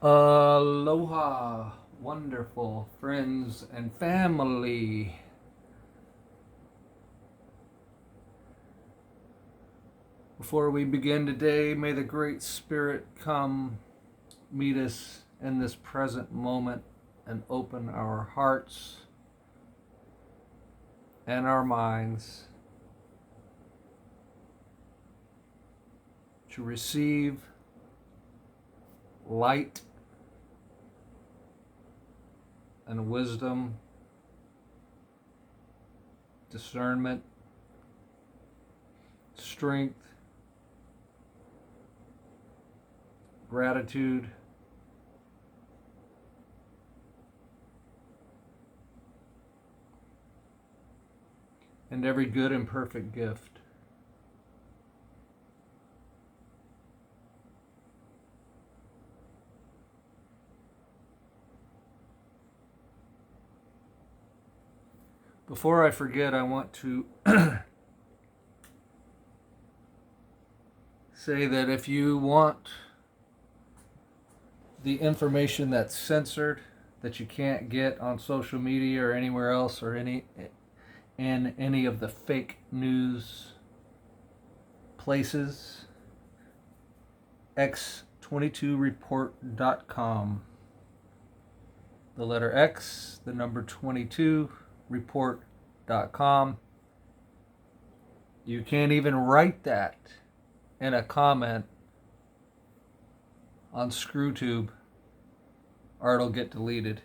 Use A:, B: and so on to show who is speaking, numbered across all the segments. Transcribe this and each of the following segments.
A: Aloha, wonderful friends and family. Before we begin today, may the Great Spirit come meet us in this present moment and open our hearts and our minds to receive light and wisdom, discernment, strength, gratitude, and every good and perfect gift. Before I forget, I want to say that if you want the information that's censored, that you can't get on social media or anywhere else, or any of the fake news places, x22report.com. The letter X, the number 22, report.com. You can't even write that in a comment on ScrewTube, or it'll get deleted.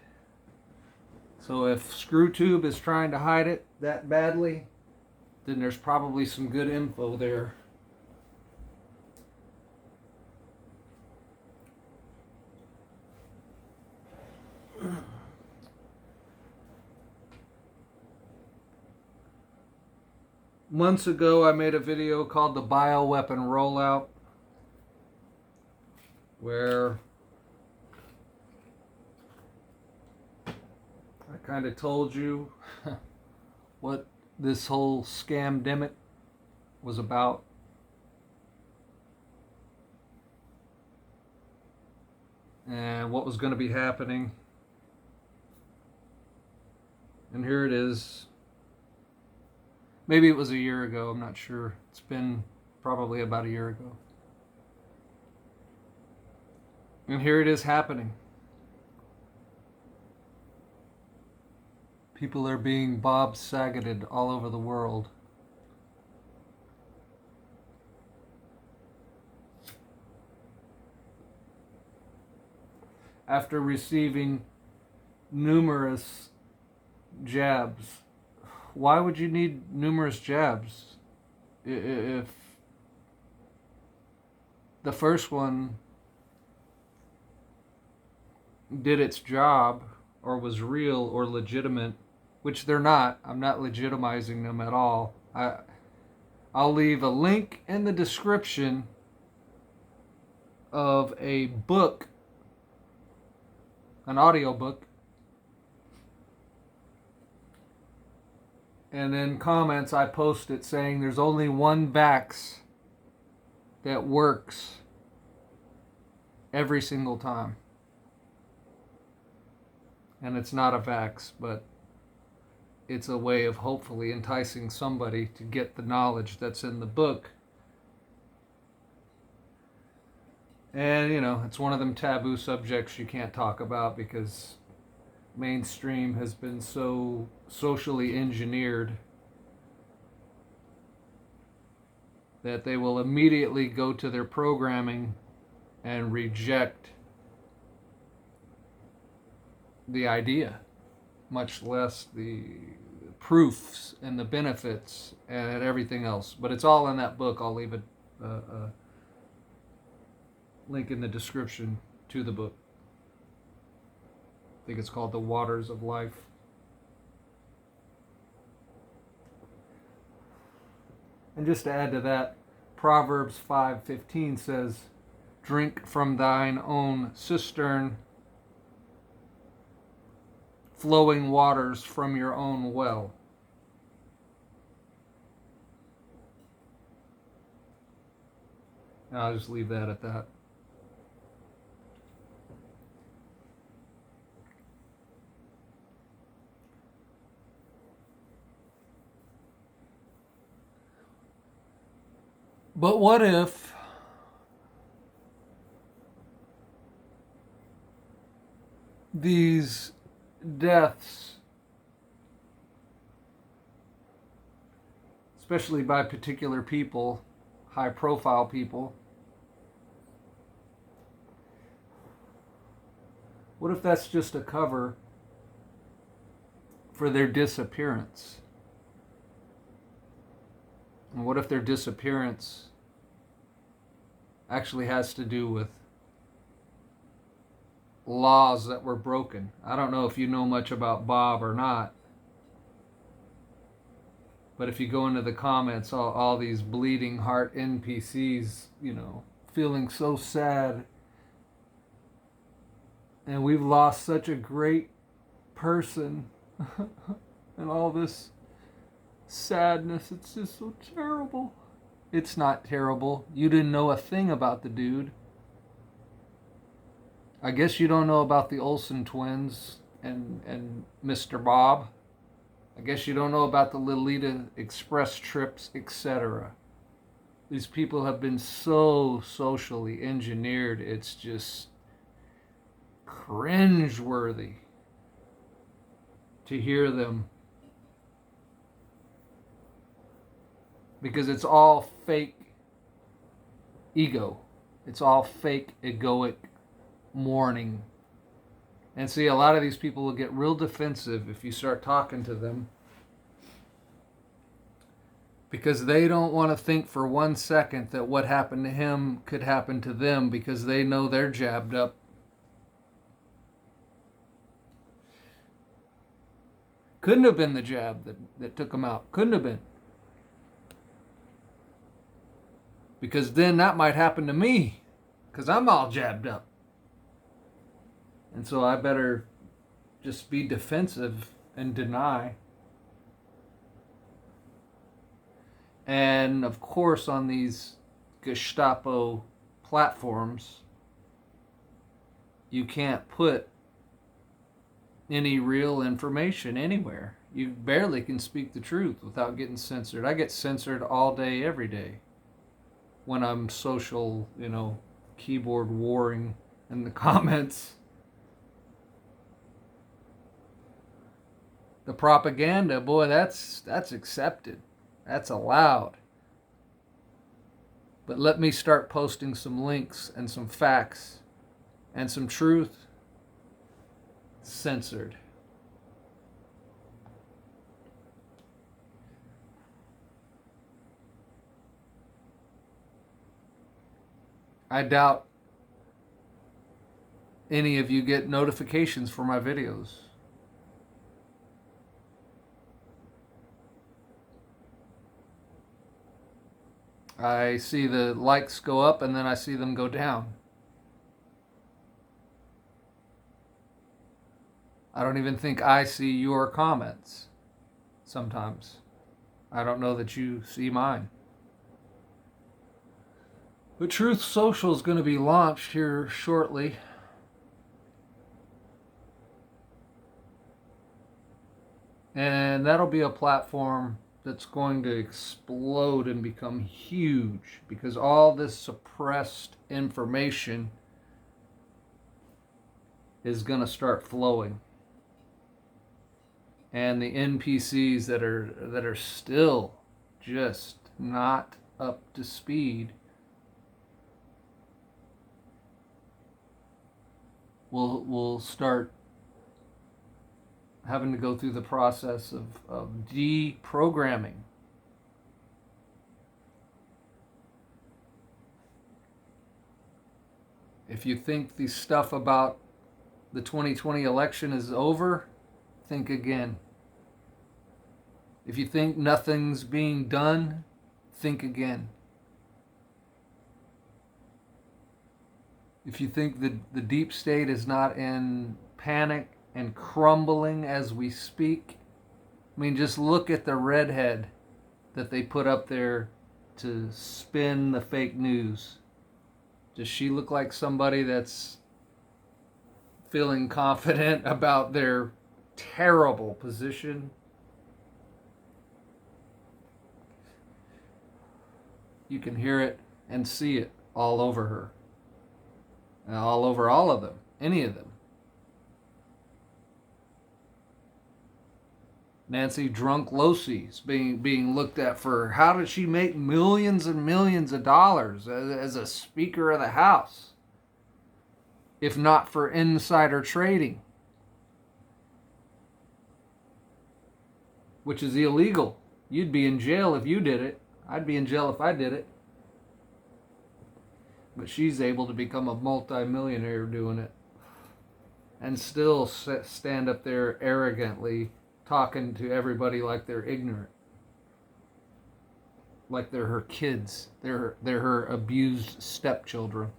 A: So if ScrewTube is trying to hide it that badly, then there's probably some good info there. Months ago, I made a video called the Bioweapon Rollout, where I kind of told you what this whole scamdemic was about. And what was going to be happening. And here it is. Maybe it was a year ago, I'm not sure. It's been probably about a year ago. And here it is happening. People are being Bob Sageted all over the world. After receiving numerous jabs. Why would you need numerous jabs if the first one did its job or was real or legitimate, which they're not. I'm not legitimizing them at all. I'll leave a link in the description of a book, an audiobook, and in comments I post it saying there's only one vax that works every single time. And it's not a vax, but it's a way of hopefully enticing somebody to get the knowledge that's in the book. And, it's one of them taboo subjects you can't talk about because mainstream has been so socially engineered that they will immediately go to their programming and reject the idea, much less the proofs and the benefits and everything else. But it's all in that book. I'll leave a link in the description to the book. I think it's called The Waters of Life. And just to add to that, Proverbs 5:15 says, "Drink from thine own cistern, flowing waters from your own well." And I'll just leave that at that. But what if these deaths, especially by particular people, high profile people, what if that's just a cover for their disappearance? And what if their disappearance actually has to do with laws that were broken? I don't know if you know much about Bob or not, but if you go into the comments, all these bleeding heart NPCs, feeling so sad. And we've lost such a great person. And all this sadness, it's just so terrible. It's not terrible. You didn't know a thing about the dude. I guess you don't know about the Olsen twins and Mr. Bob. I guess you don't know about the Lolita Express trips, etc. These people have been so socially engineered, it's just cringeworthy to hear them. Because it's all fake ego. It's all fake egoic mourning. And see, a lot of these people will get real defensive if you start talking to them, because they don't want to think for 1 second that what happened to him could happen to them, because they know they're jabbed up. Couldn't have been the jab that took him out. Couldn't have been. Because then that might happen to me, because I'm all jabbed up. And so I better just be defensive and deny. And of course, on these Gestapo platforms, you can't put any real information anywhere. You barely can speak the truth without getting censored. I get censored all day, every day, when I'm social, keyboard warring in the comments. The propaganda, boy, that's accepted. That's allowed. But let me start posting some links and some facts and some truth. Censored. I doubt any of you get notifications for my videos. I see the likes go up and then I see them go down. I don't even think I see your comments sometimes. I don't know that you see mine. But Truth Social is going to be launched here shortly. And that'll be a platform that's going to explode and become huge, because all this suppressed information is going to start flowing. And the NPCs that are still just not up to speed will start having to go through the process of deprogramming. If you think the stuff about the 2020 election is over, think again. If you think nothing's being done, think again. If you think the deep state is not in panic and crumbling as we speak, just look at the redhead that they put up there to spin the fake news. Does she look like somebody that's feeling confident about their terrible position? You can hear it and see it all over her. And all over all of them. Any of them. Nancy Drunk Losey's being looked at for how did she make millions and millions of dollars as a Speaker of the House, if not for insider trading, which is illegal. You'd be in jail if you did it. I'd be in jail if I did it. But she's able to become a multi-millionaire doing it and still stand up there arrogantly talking to everybody like they're ignorant, like they're her kids, they're her abused stepchildren.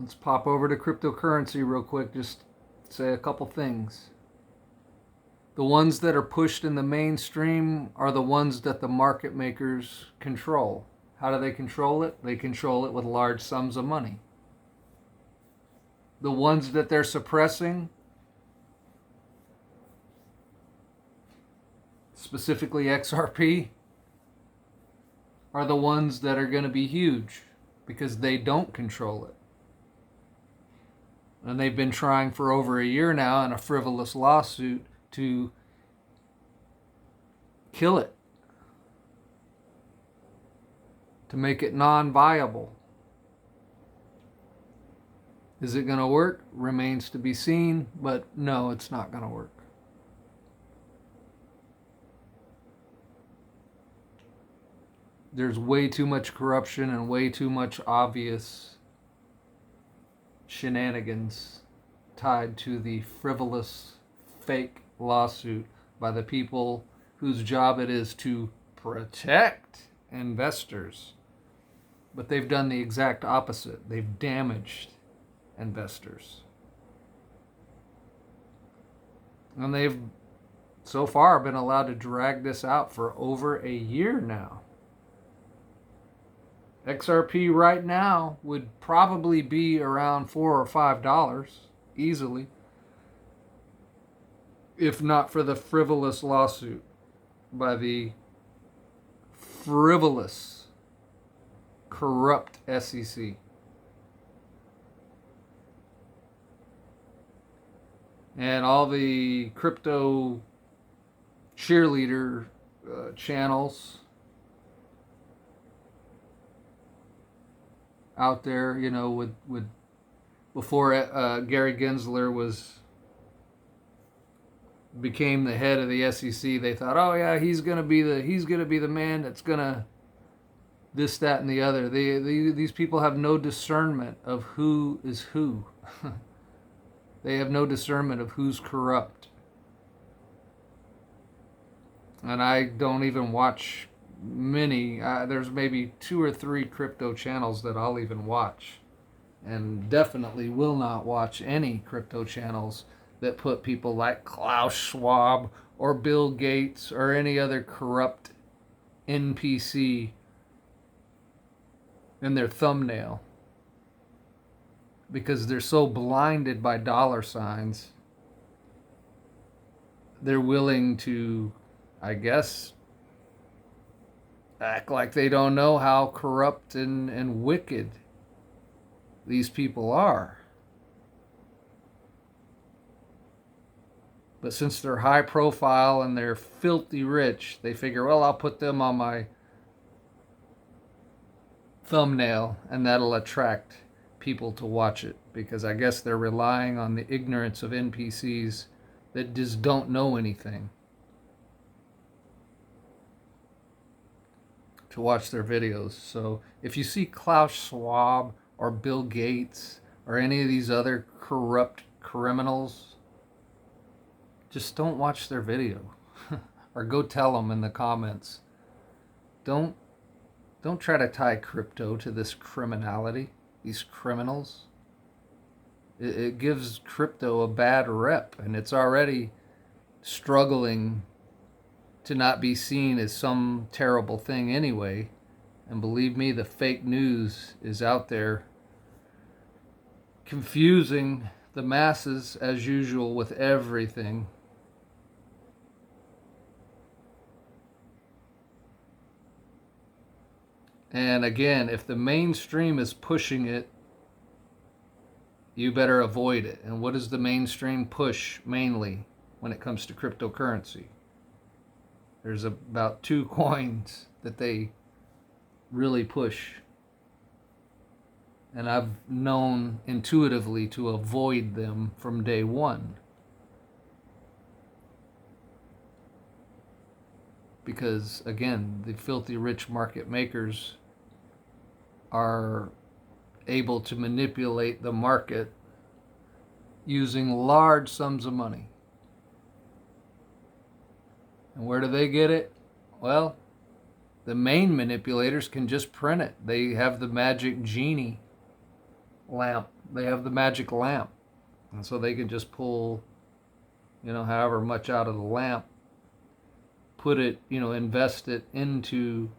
A: Let's pop over to cryptocurrency real quick, just say a couple things. The ones that are pushed in the mainstream are the ones that the market makers control. How do they control it? They control it with large sums of money. The ones that they're suppressing, specifically XRP, are the ones that are going to be huge because they don't control it. And they've been trying for over a year now in a frivolous lawsuit to kill it, to make it non-viable. Is it going to work? Remains to be seen, but no, it's not going to work. There's way too much corruption and way too much obvious shenanigans tied to the frivolous, fake lawsuit by the people whose job it is to protect investors. But they've done the exact opposite. They've damaged investors. And they've so far been allowed to drag this out for over a year now. XRP right now would probably be around $4 or $5 easily, if not for the frivolous lawsuit by the frivolous, corrupt SEC. And all the crypto cheerleader channels out there, you know, with before Gary Gensler became the head of the SEC, they thought, oh yeah, he's gonna be the man that's gonna this, that, and the other. These people have no discernment of who is who. They have no discernment of who's corrupt. And I don't even watch many. There's maybe 2 or 3 crypto channels that I'll even watch, and definitely will not watch any crypto channels that put people like Klaus Schwab or Bill Gates or any other corrupt NPC in their thumbnail, because they're so blinded by dollar signs, they're willing to, I guess, act like they don't know how corrupt and wicked these people are. But since they're high profile and they're filthy rich, they figure, well, I'll put them on my thumbnail and that'll attract people to watch it, because I guess they're relying on the ignorance of NPCs that just don't know anything to watch their videos. So if you see Klaus Schwab or Bill Gates or any of these other corrupt criminals, just don't watch their video. Or go tell them in the comments. Don't try to tie crypto to this criminality, these criminals. It gives crypto a bad rep, and it's already struggling to not be seen as some terrible thing anyway. And believe me, the fake news is out there confusing the masses as usual with everything. And again, if the mainstream is pushing it, you better avoid it. And what does the mainstream push mainly when it comes to cryptocurrency? There's about 2 coins that they really push. And I've known intuitively to avoid them from day one. Because, again, the filthy rich market makers are able to manipulate the market using large sums of money. And where do they get it? Well, the main manipulators can just print it. They have the magic genie lamp. They have the magic lamp. And so they can just pull, however much out of the lamp, put it, invest it into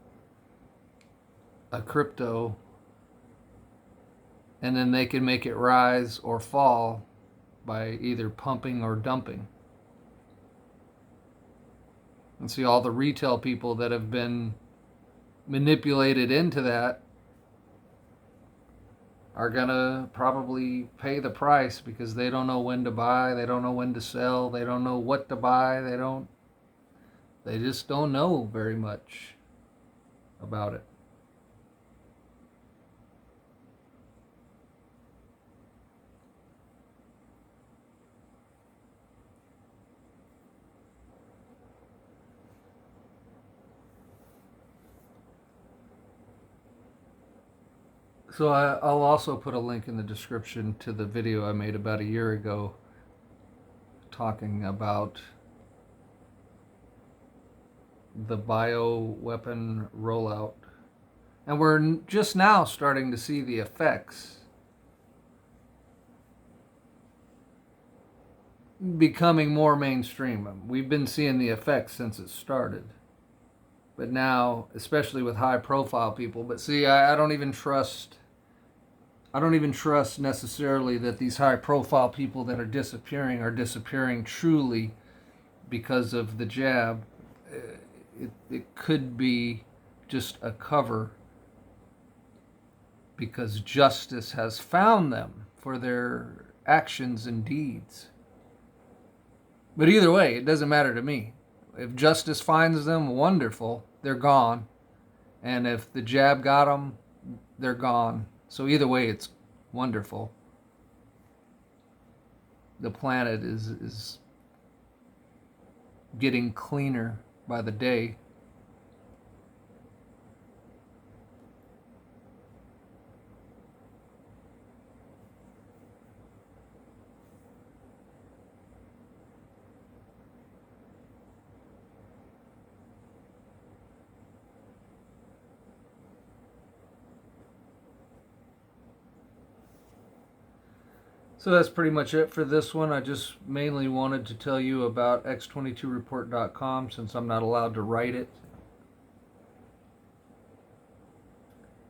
A: a crypto, and then they can make it rise or fall by either pumping or dumping. And see, all the retail people that have been manipulated into that are gonna probably pay the price because they don't know when to buy, they don't know when to sell, they don't know what to buy, they just don't know very much about it. So I'll also put a link in the description to the video I made about a year ago talking about the bioweapon rollout. And we're just now starting to see the effects becoming more mainstream. We've been seeing the effects since it started. But now, especially with high profile people, but see, I don't even trust necessarily that these high profile people that are disappearing truly because of the jab. It could be just a cover because justice has found them for their actions and deeds. But either way, it doesn't matter to me. If justice finds them, wonderful, they're gone. And if the jab got them, they're gone. So either way, it's wonderful. The planet is getting cleaner by the day. So that's pretty much it for this one. I just mainly wanted to tell you about x22report.com since I'm not allowed to write it.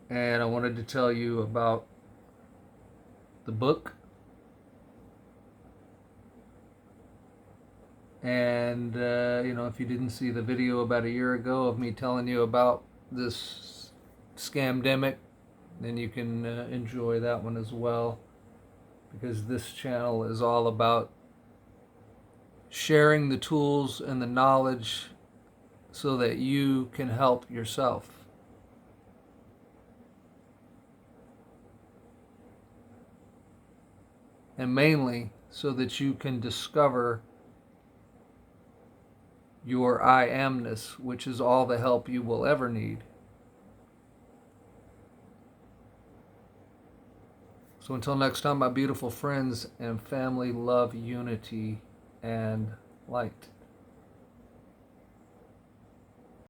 A: And I wanted to tell you about the book. And, if you didn't see the video about a year ago of me telling you about this scamdemic, then you can enjoy that one as well. Because this channel is all about sharing the tools and the knowledge so that you can help yourself. And mainly so that you can discover your I amness, which is all the help you will ever need. So until next time, my beautiful friends and family, love, unity, and light.